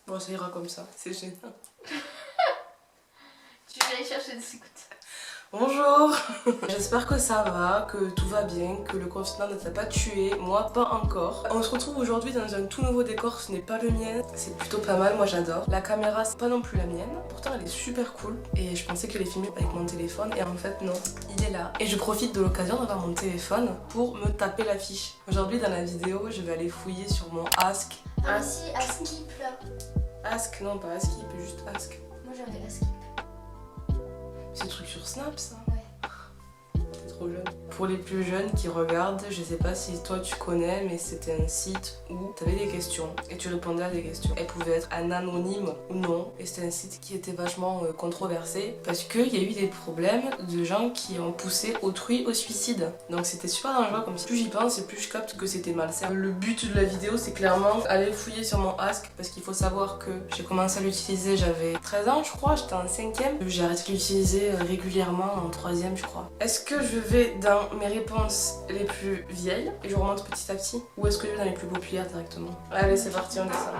Bon, ça ira comme ça, c'est gênant. Tu vas aller chercher des écouteurs. Bonjour. J'espère que ça va, que tout va bien, que le confinement ne t'a pas tué, moi pas encore. On se retrouve aujourd'hui dans un tout nouveau décor, ce n'est pas le mien, c'est plutôt pas mal, moi j'adore. La caméra c'est pas non plus la mienne, pourtant elle est super cool et je pensais que je l'ai filmée avec mon téléphone et en fait non, il est là. Et je profite de l'occasion d'avoir mon téléphone pour me taper l'affiche. Aujourd'hui dans la vidéo, je vais aller fouiller sur mon Ask. Ah si, Askip là. Ask, non pas Askip, juste Ask. Moi j'avais Askip. C'est le truc sur Snap ça. Ouais. T'es trop jeune. Pour les plus jeunes qui regardent, je sais pas si toi tu connais, mais c'était un site où t'avais des questions et tu répondais à des questions. Elles pouvaient être anonymes ou non. Et c'était un site qui était vachement controversé parce qu'il y a eu des problèmes de gens qui ont poussé autrui au suicide. Donc c'était super dangereux comme ça. Plus j'y pense et plus je capte que c'était malsain. Le but de la vidéo c'est clairement aller fouiller sur mon Ask parce qu'il faut savoir que j'ai commencé à l'utiliser, j'avais 13 ans je crois, j'étais en 5ème. J'ai arrêté de l'utiliser régulièrement en 3ème je crois. Est-ce que je vais dans mes réponses les plus vieilles et je remonte petit à petit ou est-ce que je vais dans les plus populaires directement? Allez c'est parti, on descend.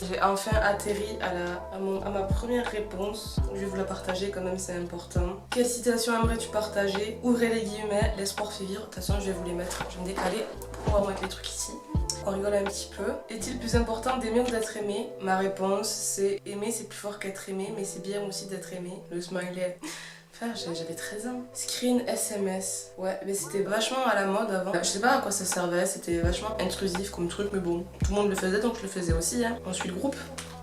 J'ai enfin atterri à ma première réponse. Je vais vous la partager quand même, c'est important. Quelle citation aimerais-tu partager? Ouvrez les guillemets, l'espoir fait vivre. De toute façon, je vais vous les mettre. Je vais me décaler pour pouvoir mettre les trucs ici. On rigole un petit peu. Est-il plus important d'aimer ou d'être aimé? Ma réponse, c'est aimer, c'est plus fort qu'être aimé, mais c'est bien aussi d'être aimé. Le smiley. J'avais 13 ans. Screen SMS. Ouais, mais c'était vachement à la mode avant. Je sais pas à quoi ça servait, c'était vachement intrusif comme truc, mais bon, tout le monde le faisait donc je le faisais aussi. Hein. On suit le groupe.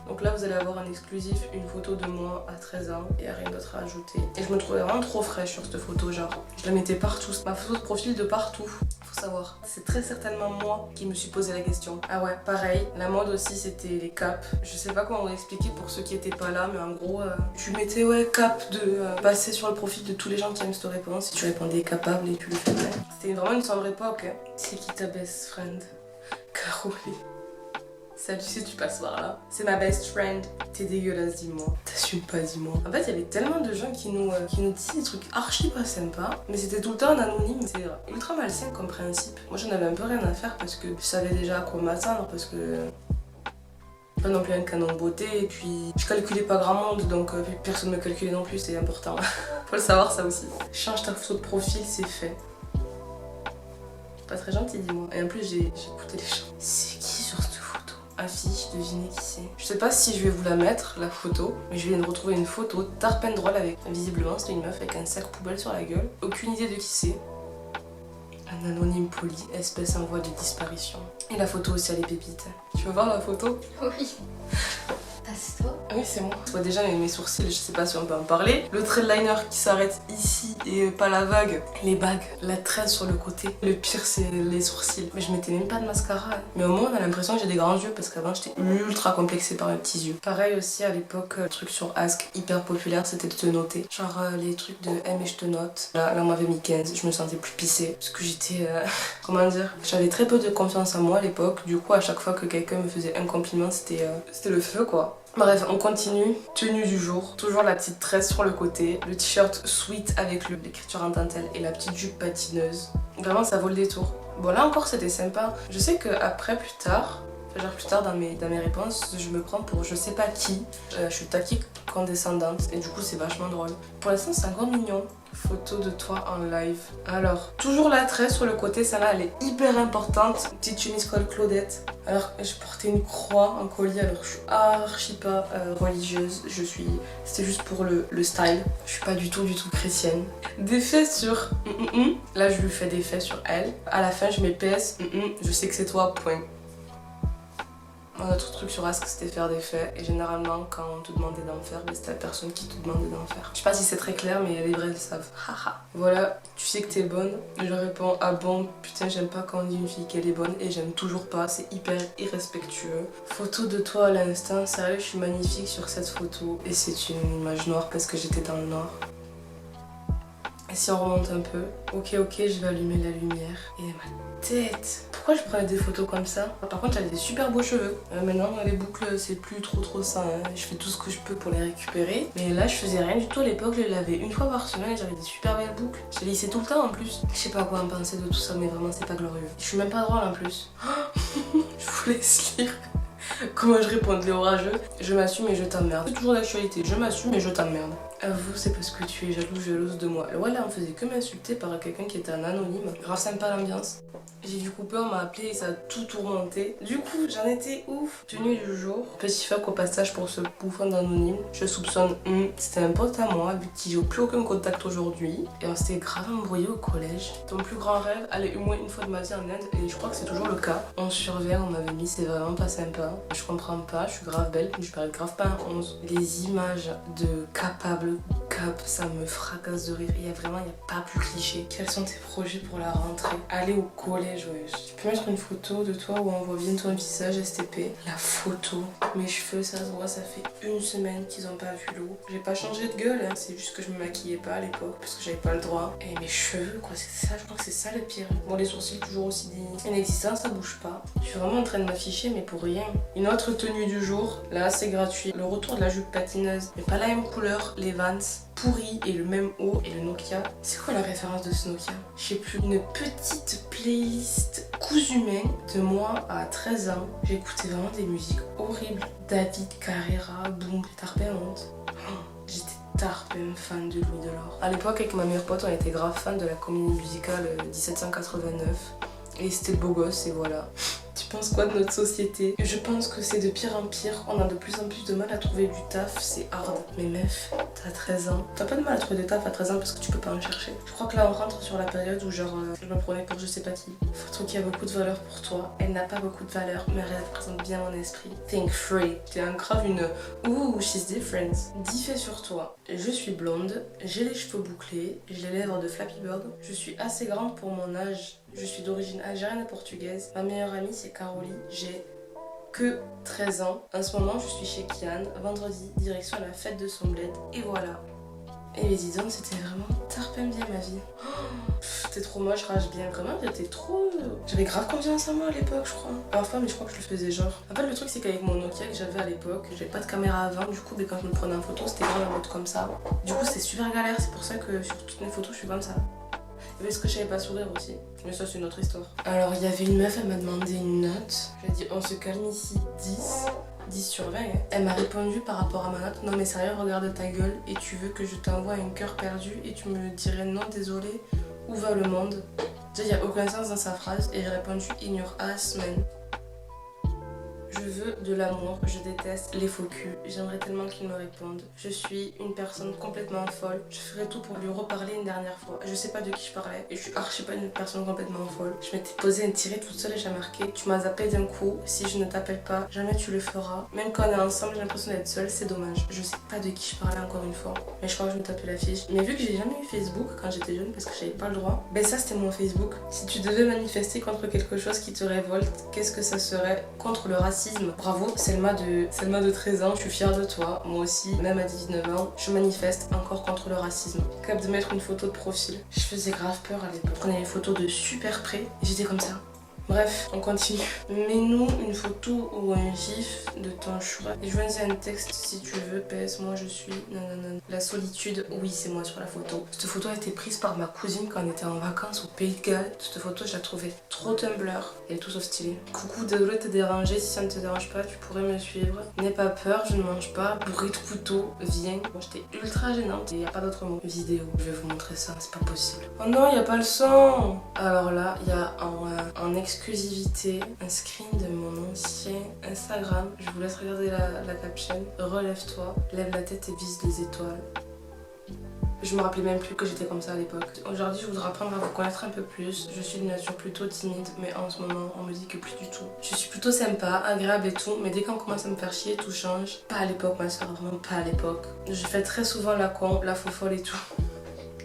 Donc là, vous allez avoir en exclusif une photo de moi à 13 ans. Il n'y a rien d'autre à ajouter. Et je me trouvais vraiment trop fraîche sur cette photo, genre. Je la mettais partout. Ma photo de profil de partout. Faut savoir. C'est très certainement moi qui me suis posé la question. Ah ouais, pareil. La mode aussi, c'était les caps. Je sais pas comment vous expliquer pour ceux qui étaient pas là, mais en gros, tu mettais ouais cap de passer sur le profil de tous les gens qui aiment cette réponse. Si tu répondais capable et tu le faisais. C'était vraiment une sombre époque. Hein. C'est qui ta best friend? Caroline. Salut si tu passes par là. C'est ma best friend. T'es dégueulasse, dis-moi. T'assumes pas, dis-moi. En fait, il y avait tellement de gens qui nous disaient des trucs archi pas sympas, mais c'était tout le temps en anonyme. C'est ultra malsain comme principe. Moi, j'en avais un peu rien à faire parce que je savais déjà à quoi m'attendre, parce que pas non plus un canon de beauté, et puis je calculais pas grand monde, donc personne me calculait non plus, c'est important. Faut le savoir ça aussi. Change ta photo de profil, c'est fait. Pas très gentil, dis-moi. Et en plus, j'ai écouté les gens. C'est qui sur cette photo? Affiche, devinez qui c'est. Je sais pas si je vais vous la mettre, la photo, mais je viens de retrouver une photo tarpin drôle avec, visiblement, c'était une meuf avec un sac poubelle sur la gueule. Aucune idée de qui c'est. Un anonyme poli, espèce en voie de disparition. Et la photo aussi, elle est pépite. Tu veux voir la photo? Oui. Ah, c'est toi? Oui, c'est moi. Je vois déjà mes sourcils, je sais pas si on peut en parler. Le trait de liner qui s'arrête ici et pas la vague. Les bagues, la tresse sur le côté. Le pire, c'est les sourcils. Mais je mettais même pas de mascara. Mais au moins, on a l'impression que j'ai des grands yeux parce qu'avant, j'étais ultra complexée par mes petits yeux. Pareil aussi, à l'époque, le truc sur Ask, hyper populaire, c'était de te noter. Genre les trucs de M et je te note. Là, on m'avait mis 15. Je me sentais plus pissée parce que j'étais... comment dire? J'avais très peu de confiance en moi à l'époque. Du coup, à chaque fois que quelqu'un me faisait un compliment, c'était le feu, quoi. Bref, on continue. Tenue du jour. Toujours la petite tresse sur le côté. Le t-shirt sweat avec l'écriture en dentelle et la petite jupe patineuse. Vraiment, ça vaut le détour. Bon, là encore, c'était sympa. Je sais qu'après, plus tard dans mes réponses, je me prends pour je sais pas qui. Je suis taquée condescendante et du coup, c'est vachement drôle. Pour l'instant, c'est encore mignon. Photo de toi en live. Alors, toujours la tresse sur le côté, celle-là elle est hyper importante. Petite chemise col Claudette. Alors, je portais une croix en collier, alors je suis archi pas religieuse. C'était juste pour le style. Je suis pas du tout chrétienne. Des faits sur là, je lui fais des faits sur elle. À la fin, je mets PS. Je sais que c'est toi, point. Un autre truc sur Ask, c'était faire des faits. Et généralement, quand on te demandait d'en faire, c'était la personne qui te demandait d'en faire. Je sais pas si c'est très clair, mais les vrais le savent. Haha. Voilà, tu sais que t'es bonne. Je réponds, ah bon, putain, j'aime pas quand on dit une fille qu'elle est bonne. Et j'aime toujours pas, c'est hyper irrespectueux. Photo de toi à l'instant, sérieux, je suis magnifique sur cette photo. Et c'est une image noire parce que j'étais dans le noir. Et si on remonte un peu, ok, je vais allumer la lumière. Et ma tête. Pourquoi je prenais des photos comme ça? Par contre, j'avais des super beaux cheveux. Maintenant, les boucles, c'est plus trop ça. Hein. Je fais tout ce que je peux pour les récupérer. Mais là, je faisais rien du tout à l'époque. Je les lavais une fois par semaine et j'avais des super belles boucles. Je les lissais tout le temps en plus. Je sais pas quoi en penser de tout ça, mais vraiment, c'est pas glorieux. Je suis même pas drôle en plus. Je vous laisse lire. Comment je réponds les orageux? Je m'assume et je t'emmerde. C'est toujours d'actualité, je m'assume et je t'emmerde. Avoue, c'est parce que tu es jalouse de moi. Voilà, on faisait que m'insulter par quelqu'un qui était un anonyme. Grave sympa l'ambiance. J'ai du coup peur, on m'a appelé et ça a tout tourmenté. Du coup, j'en étais ouf. Tenue du jour. Petit fuck au passage pour ce bouffon d'anonyme. Je soupçonne, c'était un pote à moi avec qui j'ai plus aucun contact aujourd'hui. Et on s'était grave embrouillé au collège. Ton plus grand rêve, aller au moins une fois de ma vie en Inde. Et je crois que c'est toujours le cas. On surveille, on m'avait mis, c'est vraiment pas sympa. Je comprends pas, je suis grave belle, mais je parais grave pas un 11. Les images de capable cap, ça me fracasse de rire. Il y a pas plus cliché. Quels sont tes projets pour la rentrée? Aller au collège, wesh. Tu peux mettre une photo de toi où on voit bien ton visage STP. La photo. Mes cheveux, ça se voit, ça fait une semaine qu'ils ont pas vu l'eau. J'ai pas changé de gueule, hein. C'est juste que je me maquillais pas à l'époque parce que j'avais pas le droit. Et mes cheveux, quoi, c'est ça, je crois que c'est ça le pire. Bon, les sourcils toujours aussi inexistants, ça bouge pas. Je suis vraiment en train de m'afficher, mais pour rien. Une autre tenue du jour, là c'est gratuit. Le retour de la jupe patineuse, mais pas la même couleur, les Vans. Pourri et le même haut et le Nokia. C'est quoi la référence de ce Nokia? Je sais plus. Une petite playlist cousu main de moi à 13 ans. J'écoutais vraiment des musiques horribles. David Carrera, Boom, Tarpin Honte. J'étais Tarpin fan de Louis Delors. À l'époque, avec ma meilleure pote, on était grave fan de la comédie musicale 1789. Et c'était le beau gosse et voilà. Tu penses quoi de notre société? Je pense que c'est de pire en pire. On a de plus en plus de mal à trouver du taf, c'est hard. Mais meuf, t'as 13 ans. T'as pas de mal à trouver de taf à 13 ans parce que tu peux pas en chercher. Je crois que là on rentre sur la période où genre je me prenais pour je sais pas qui. Photo qui a beaucoup de valeur pour toi. Elle n'a pas beaucoup de valeur, mais elle représente bien mon esprit. Think free. T'es un grave une ouh, she's different. Dit fait sur toi. Je suis blonde, j'ai les cheveux bouclés, j'ai les lèvres de Flappy Bird. Je suis assez grande pour mon âge. Je suis d'origine algérienne et portugaise. Ma meilleure amie c'est Caroline. J'ai que 13 ans. En ce moment, je suis chez Kian. Vendredi, direction la fête de son bled. Et voilà. Et les dis donc, c'était vraiment tarpin bien ma vie. T'es trop moche, rage bien. Vraiment, j'étais trop... J'avais grave confiance en moi à l'époque, je crois. Parfois, mais je crois que je le faisais genre. En fait, le truc, c'est qu'avec mon Nokia que j'avais à l'époque, j'avais pas de caméra avant. Du coup, quand je me prenais en photo, c'était vraiment en mode comme ça. Du coup, c'était super galère. C'est pour ça que sur toutes mes photos, je suis comme ça. Parce que je savais pas sourire aussi. Mais ça, c'est une autre histoire. Alors, il y avait une meuf, elle m'a demandé une note. Je lui ai dit, on se calme ici, 10 sur 20. Hein. Elle m'a répondu par rapport à ma note, non mais sérieux, regarde ta gueule et tu veux que je t'envoie un cœur perdu et tu me dirais non, désolé, où va le monde? Déjà, il n'y a aucun sens dans sa phrase et j'ai répondu, in your ass, man. Je veux de l'amour, je déteste les faux culs. J'aimerais tellement qu'il me réponde. Je suis une personne complètement folle. Je ferai tout pour lui reparler une dernière fois. Je sais pas de qui je parlais et je suis archi pas une personne complètement folle. Je m'étais posé un tiré toute seule et j'ai marqué: tu m'as zappé d'un coup, si je ne t'appelle pas, jamais tu le feras. Même quand on est ensemble, j'ai l'impression d'être seule, c'est dommage. Je sais pas de qui je parlais encore une fois, mais je crois que je me tapais la fiche. Mais vu que j'ai jamais eu Facebook quand j'étais jeune parce que j'avais pas le droit, ben ça c'était mon Facebook. Si tu devais manifester contre quelque chose qui te révolte, qu'est-ce que ça serait? Contre le racisme. Bravo, Selma de 13 ans, je suis fière de toi. Moi aussi, même à 19 ans, je manifeste encore contre le racisme. Capable de mettre une photo de profil. Je faisais grave peur à l'époque. Je prenais les photos de super près et j'étais comme ça. Bref, on continue. Mets-nous une photo ou un gif de ton choix et joignez un texte si tu veux. PS, moi je suis... Non. La solitude, oui, c'est moi sur la photo. Cette photo a été prise par ma cousine quand on était en vacances au Pays de Galles. Cette photo, je la trouvais trop Tumblr. Elle est tout sauf stylée. Coucou, désolé de te déranger. Si ça ne te dérange pas, tu pourrais me suivre. N'aie pas peur, je ne mange pas. Bourré de couteau, viens. Bon, j'étais ultra gênante. Il n'y a pas d'autre mot. Vidéo, je vais vous montrer ça, c'est pas possible. Oh non, il n'y a pas le son. Alors là, il y a un exclusivité, un screen de mon ancien Instagram. Je vous laisse regarder la caption. Relève-toi, lève la tête et vise les étoiles. Je me rappelais même plus que j'étais comme ça à l'époque. Aujourd'hui, je voudrais apprendre à vous connaître un peu plus. Je suis de nature plutôt timide, mais en ce moment, on me dit que plus du tout. Je suis plutôt sympa, agréable et tout, mais dès qu'on commence à me faire chier, tout change. Pas à l'époque, ma soeur, vraiment pas à l'époque. Je fais très souvent la con, la faux folle et tout.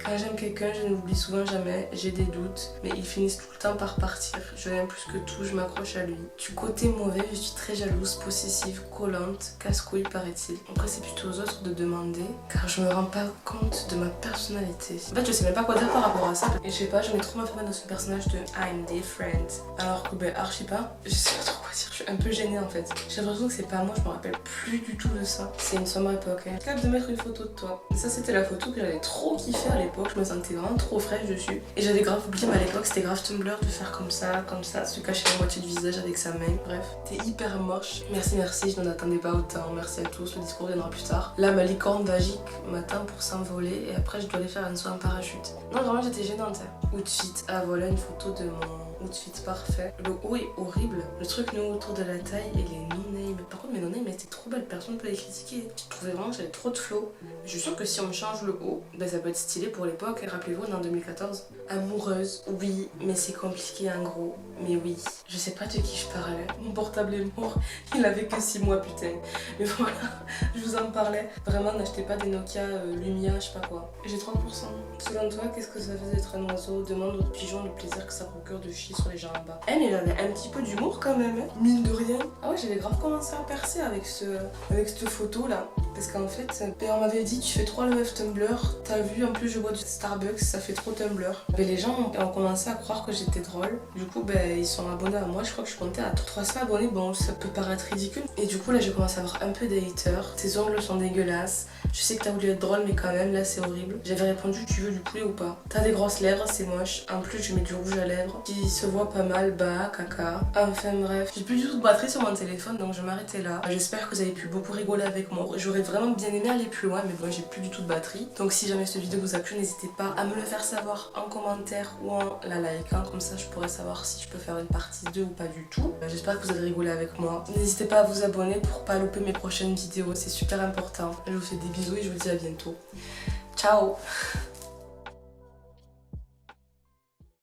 Quand j'aime quelqu'un, je ne l'oublie souvent jamais, j'ai des doutes, mais ils finissent tout le temps par partir. Je l'aime plus que tout, je m'accroche à lui. Du côté mauvais, je suis très jalouse, possessive, collante, casse-couille paraît-il. Après, c'est plutôt aux autres de demander, car je me rends pas compte de ma personnalité. En fait, je sais même pas quoi dire par rapport à ça. Et je sais pas, je mets trop ma femme dans ce personnage de I'm different. Alors que, archi pas, je sais pas trop quoi dire, je suis un peu gênée en fait. J'ai l'impression que c'est pas moi, je me rappelle plus du tout de ça. C'est une sombre époque. Hein. Capable de mettre une photo de toi. Et ça, c'était la photo que j'avais trop kiffé à l'époque. Je me sentais vraiment trop fraîche dessus. Et j'avais grave oublié, mais à l'époque, c'était grave Tumblr de faire comme ça, se cacher la moitié du visage avec sa main. Bref, c'était hyper moche. Merci, je n'en attendais pas autant. Merci à tous, le discours viendra plus tard. Là, ma licorne magique m'attend pour s'envoler et après, je dois aller faire un saut en parachute. Non, vraiment, j'étais gênante. Hein. Outfit. Ah, voilà une photo de mon outfit parfait. Le haut est horrible. Le truc nous autour de la taille et les no-names. Par contre, mes no-names étaient trop belles. Personne ne peut les critiquer. Je trouvais vraiment que j'avais trop de flow. Je suis sûre que si on me change le haut, ben ça peut être stylé pour l'époque. Rappelez-vous, on est en 2014. Amoureuse, oui, mais c'est compliqué en gros. Mais oui, je sais pas de qui je parlais. Mon portable est mort. Il avait que 6 mois, putain. Mais voilà, je vous en parlais. Vraiment, n'achetez pas des Nokia Lumia, je sais pas quoi. J'ai 30%. Selon toi, qu'est-ce que ça fait d'être un oiseau? Demande au pigeon le plaisir que ça procure de chier sur les gens là-bas. Elle, il avait un petit peu d'humour quand même, hein. Mine de rien. Ah ouais, j'avais grave commencé à percer avec cette photo là. Parce qu'en fait, on m'avait dit, tu fais trop le meuf Tumblr. T'as vu, en plus, je bois du Starbucks, ça fait trop Tumblr. Mais les gens ont commencé à croire que j'étais drôle. Du coup, ils sont abonnés à moi. Je crois que je comptais à 300 abonnés. Bon, ça peut paraître ridicule. Et du coup, là, j'ai commencé à avoir un peu des haters. Tes ongles sont dégueulasses. Je sais que t'as voulu être drôle, mais quand même, là, c'est horrible. J'avais répondu, tu veux du poulet ou pas? T'as des grosses lèvres, c'est moche. En plus, je mets du rouge à lèvres qui se voit pas mal, bas, caca. Enfin bref, j'ai plus du tout de batterie sur mon téléphone, donc je vais m'arrêter là. J'espère que vous avez pu beaucoup rigoler avec moi. J'aurais vraiment bien aimé aller plus loin, mais bon, j'ai plus du tout de batterie. Donc si jamais cette vidéo vous a plu, n'hésitez pas à me le faire savoir en commentaire ou en la likant. Comme ça, je pourrais savoir si je peux faire une partie 2 ou pas du tout. J'espère que vous avez rigolé avec moi. N'hésitez pas à vous abonner pour pas louper mes prochaines vidéos, c'est super important. Je vous fais des bisous et je vous dis à bientôt. Ciao!